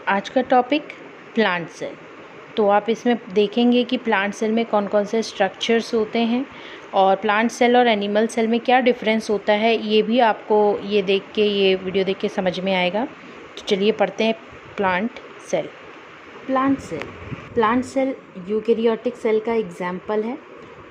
आज का topic plant cell. तो आप इसमें देखेंगे कि प्लांट सेल में कौन कौन से स्ट्रक्चर्स होते हैं और प्लांट सेल और एनिमल सेल में क्या डिफरेंस होता है, ये भी आपको ये वीडियो देख के समझ में आएगा। तो चलिए पढ़ते हैं plant cell. Plant cell eukaryotic cell का एग्जाम्पल है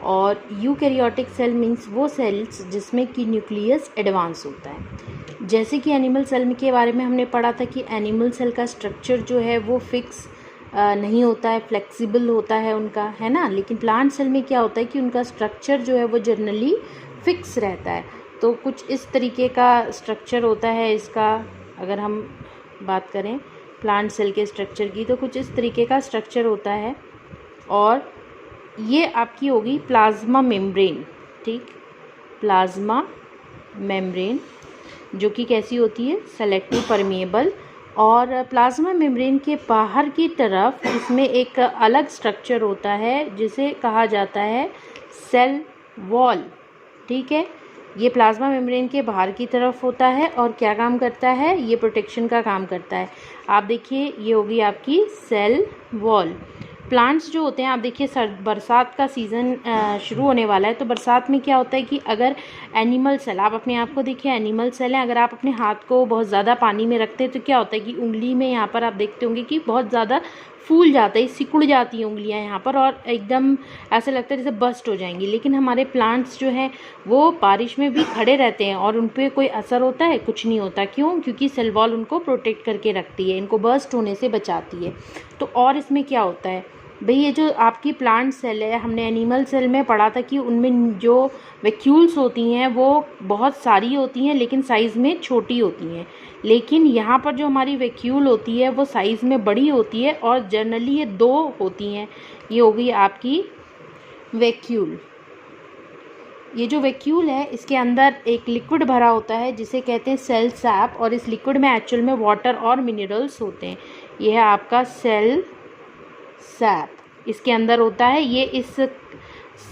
और यूकैरियोटिक सेल मीन्स वो सेल्स जिसमें कि न्यूक्लियस एडवांस होता है। जैसे कि एनिमल सेल के बारे में हमने पढ़ा था कि एनिमल सेल का स्ट्रक्चर जो है वो फिक्स नहीं होता है, फ्लेक्सिबल होता है उनका, है ना। लेकिन प्लांट सेल में क्या होता है कि उनका स्ट्रक्चर जो है वो जनरली फिक्स रहता है। तो कुछ इस तरीके का स्ट्रक्चर होता है इसका। अगर हम बात करें प्लांट सेल के स्ट्रक्चर की तो कुछ इस तरीके का स्ट्रक्चर होता है और ये आपकी होगी प्लाज्मा मेम्ब्रेन। ठीक, प्लाज्मा मेम्ब्रेन जो कि कैसी होती है, सेलेक्टिव परमिएबल। और प्लाज्मा मेम्ब्रेन के बाहर की तरफ इसमें एक अलग स्ट्रक्चर होता है जिसे कहा जाता है सेल वॉल। ठीक है, ये प्लाज्मा मेम्ब्रेन के बाहर की तरफ होता है और क्या काम करता है, ये प्रोटेक्शन का काम करता है। आप देखिए ये होगी आपकी सेल वॉल। प्लांट्स जो होते हैं, आप देखिए बरसात का सीज़न शुरू होने वाला है, तो बरसात में क्या होता है कि अगर एनिमल सेल, आप अपने आप को देखिए एनिमल सेल है, अगर आप अपने हाथ को बहुत ज़्यादा पानी में रखते हैं तो क्या होता है कि उंगली में यहाँ पर आप देखते होंगे कि बहुत ज़्यादा फूल जाता है, सिकुड़ जाती हैं उंगलियाँ यहाँ पर और एकदम ऐसा लगता है जैसे बस्ट हो जाएंगी। लेकिन हमारे प्लांट्स जो हैं वो बारिश में भी खड़े रहते हैं और उन पर कोई असर होता है, कुछ नहीं होता। क्यों? क्योंकि सेल वॉल उनको प्रोटेक्ट करके रखती है, इनको बस्ट होने से बचाती है। तो और इसमें क्या होता है भाई, ये जो आपकी प्लांट सेल है, हमने एनिमल सेल में पढ़ा था कि उनमें जो वैक्यूल्स होती हैं वो बहुत सारी होती हैं लेकिन साइज़ में छोटी होती हैं। लेकिन यहाँ पर जो हमारी वैक्यूल होती है वो साइज़ में बड़ी होती है और जनरली ये 2 होती हैं। ये हो गई आपकी वैक्यूल। ये जो वैक्यूल है इसके अंदर एक लिक्विड भरा होता है जिसे कहते हैं सेल सैप, और इस लिक्विड में एक्चुअल में वाटर और मिनरल्स होते हैं। ये है आपका सेल सैप इसके अंदर होता है। ये इस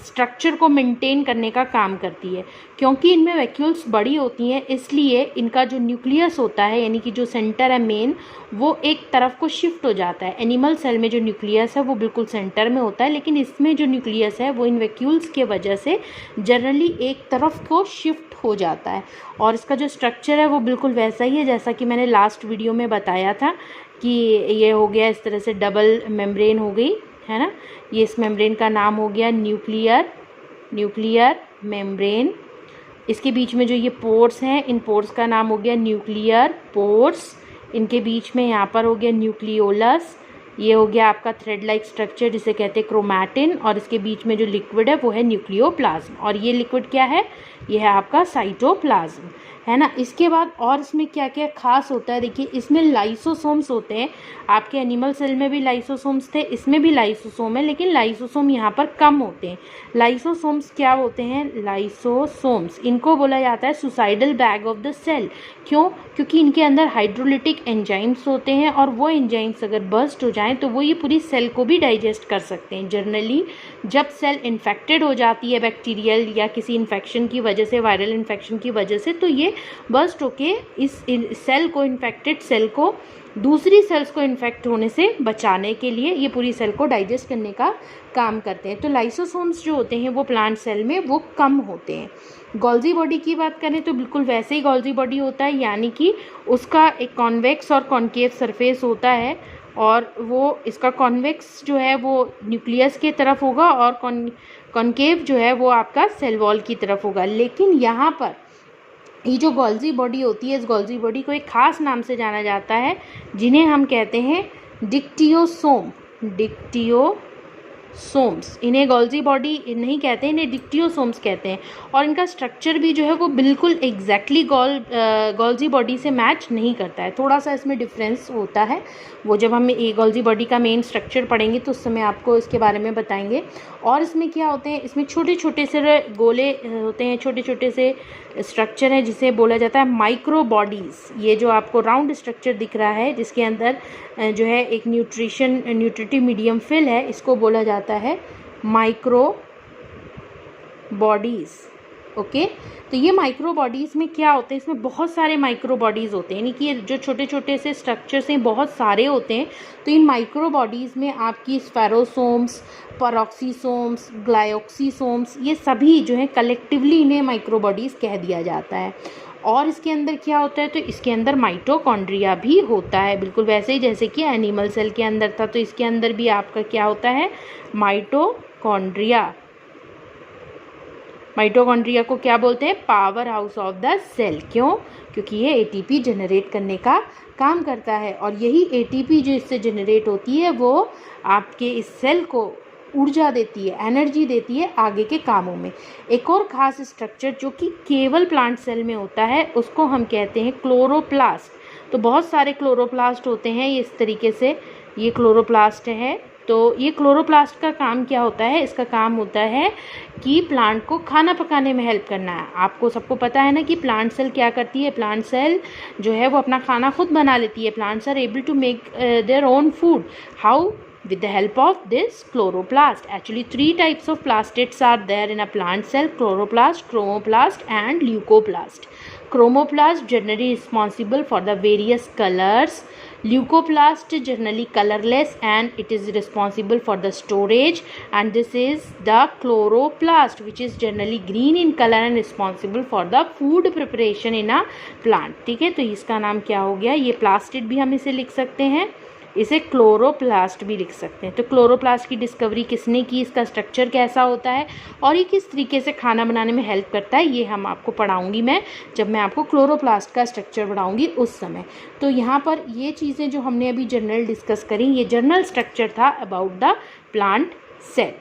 स्ट्रक्चर को मेंटेन करने का काम करती है। क्योंकि इनमें वैक्यूल्स बड़ी होती हैं इसलिए इनका जो न्यूक्लियस होता है, यानी कि जो सेंटर है मेन, वो एक तरफ को शिफ्ट हो जाता है। एनिमल सेल में जो न्यूक्लियस है वो बिल्कुल सेंटर में होता है, लेकिन इसमें जो न्यूक्लियस है वो इन वैक्यूल्स के वजह से जनरली एक तरफ को शिफ्ट हो जाता है। और इसका जो स्ट्रक्चर है वो बिल्कुल वैसा ही है जैसा कि मैंने लास्ट वीडियो में बताया था कि ये हो गया इस तरह से डबल मेम्ब्रेन हो गई, है ना। ये इस मेम्ब्रेन का नाम हो गया न्यूक्लियर मेम्ब्रेन। इसके बीच में जो ये पोर्स हैं, इन पोर्स का नाम हो गया न्यूक्लियर पोर्स। इनके बीच में यहाँ पर हो गया न्यूक्लियोलस। ये हो गया आपका थ्रेड लाइक स्ट्रक्चर जिसे कहते हैं क्रोमैटिन। और इसके बीच में जो लिक्विड है वो है न्यूक्लियोप्लाज्म। और ये लिक्विड क्या है, ये है आपका साइटोप्लाज्म, है ना। इसके बाद और इसमें क्या क्या खास होता है, देखिए इसमें लाइसोसोम्स होते हैं। आपके एनिमल सेल में भी लाइसोसोम्स थे, इसमें भी लाइसोसोम है, लेकिन लाइसोसोम यहाँ पर कम होते हैं। लाइसोसोम्स क्या होते हैं, लाइसोसोम्स इनको बोला जाता है suicidal bag of the cell. क्यों? क्योंकि इनके अंदर हाइड्रोलिटिक एंजाइम्स होते हैं और वो एंजाइम्स अगर बर्स्ट हो जाएं तो वो ये पूरी सेल को भी डाइजेस्ट कर सकते हैं। जनरली जब सेल इन्फेक्टेड हो जाती है बैक्टीरियल या किसी इन्फेक्शन की वजह से, वायरल इन्फेक्शन की वजह से, तो ये बर्स्ट होके इस सेल को, इन्फेक्टेड सेल को दूसरी सेल्स को इन्फेक्ट होने से बचाने के लिए ये पूरी सेल को डाइजेस्ट करने का काम करते हैं। तो लाइसोसोम्स जो होते हैं वो प्लांट सेल में वो कम होते हैं। गोल्जी बॉडी की बात करें तो बिल्कुल वैसे ही गोल्जी बॉडी होता है, यानी कि उसका एक कॉन्वेक्स और कॉन्केव सरफेस होता है और वो इसका कॉन्वेक्स जो है वो न्यूक्लियस की तरफ होगा और कॉन्केव जो है वो आपका सेल वॉल की तरफ होगा। लेकिन यहाँ पर ये जो गोल्जी बॉडी होती है, इस गोल्जी बॉडी को एक खास नाम से जाना जाता है जिन्हें हम कहते हैं डिक्टियोसोम्स। इन्हें गोल्जी बॉडी नहीं कहते हैं, इन्हें डिक्टियोसोम्स कहते हैं। और इनका स्ट्रक्चर भी जो है वो बिल्कुल एग्जैक्टली गोल्जी बॉडी से मैच नहीं करता है, थोड़ा सा इसमें डिफरेंस होता है। वो जब हम ये गोल्जी बॉडी का मेन स्ट्रक्चर पढ़ेंगे तो उस समय आपको इसके बारे में बताएंगे। और इसमें क्या होते हैं, इसमें छोटे छोटे से गोले होते हैं, छोटे छोटे से स्ट्रक्चर है जिसे बोला जाता है माइक्रो बॉडीज़। ये जो आपको राउंड स्ट्रक्चर दिख रहा है जिसके अंदर जो है एक न्यूट्रिटिव मीडियम फिल है, इसको बोला जाता है माइक्रो बॉडीज़। ओके। तो ये माइक्रो बॉडीज़ में क्या होता है, इसमें बहुत सारे माइक्रो बॉडीज़ होते हैं, यानी कि ये जो छोटे छोटे से स्ट्रक्चर्स हैं बहुत सारे होते हैं। तो इन माइक्रो बॉडीज़ में आपकी स्फेरोसोम्स, पेरोक्सीसोम्स, ग्लाइकोसोम्स, ये सभी जो है कलेक्टिवली इन्हें माइक्रो बॉडीज़ कह दिया जाता है। और इसके अंदर क्या होता है, तो इसके अंदर माइटोकॉन्ड्रिया भी होता है, बिल्कुल वैसे ही जैसे कि एनिमल सेल के अंदर था। तो इसके अंदर भी आपका क्या होता है, माइटोकॉन्ड्रिया। माइटोकॉन्ड्रिया को क्या बोलते हैं, power house of the cell. क्यों, क्योंकि ये एटीपी जनरेट करने का काम करता है, और यही एटीपी जो इससे जनरेट होती है वो आपके इस सेल को ऊर्जा देती है, एनर्जी देती है आगे के कामों में। एक और ख़ास स्ट्रक्चर जो कि केवल प्लांट सेल में होता है उसको हम कहते हैं क्लोरोप्लास्ट। तो बहुत सारे क्लोरोप्लास्ट होते हैं इस तरीके से, ये क्लोरोप्लास्ट है। तो ये क्लोरोप्लास्ट का काम क्या होता है, इसका काम होता है कि प्लांट को खाना पकाने में हेल्प करना है। आपको सबको पता है ना कि प्लांट सेल क्या करती है, प्लांट सेल जो है वो अपना खाना खुद बना लेती है। Plants are able to make their own food. How? With the help of this chloroplast. Actually 3 types of plastids are there in a plant cell: chloroplast, chromoplast and leucoplast. Chromoplast generally responsible for the various colors. Leucoplast generally colorless and it is responsible for the storage, and this is the chloroplast which is generally green in color and responsible for the food preparation in a plant. ठीक है, तो इसका नाम क्या हो गया, ये plastid भी हम इसे लिख सकते हैं, इसे क्लोरोप्लास्ट भी लिख सकते हैं। तो क्लोरोप्लास्ट की डिस्कवरी किसने की, इसका स्ट्रक्चर कैसा होता है और ये किस तरीके से खाना बनाने में हेल्प करता है, ये हम आपको पढ़ाऊंगी मैं जब मैं आपको क्लोरोप्लास्ट का स्ट्रक्चर पढ़ाऊंगी उस समय। तो यहाँ पर ये चीज़ें जो हमने अभी जनरल डिस्कस करी, ये जनरल स्ट्रक्चर था अबाउट द प्लांट सेल।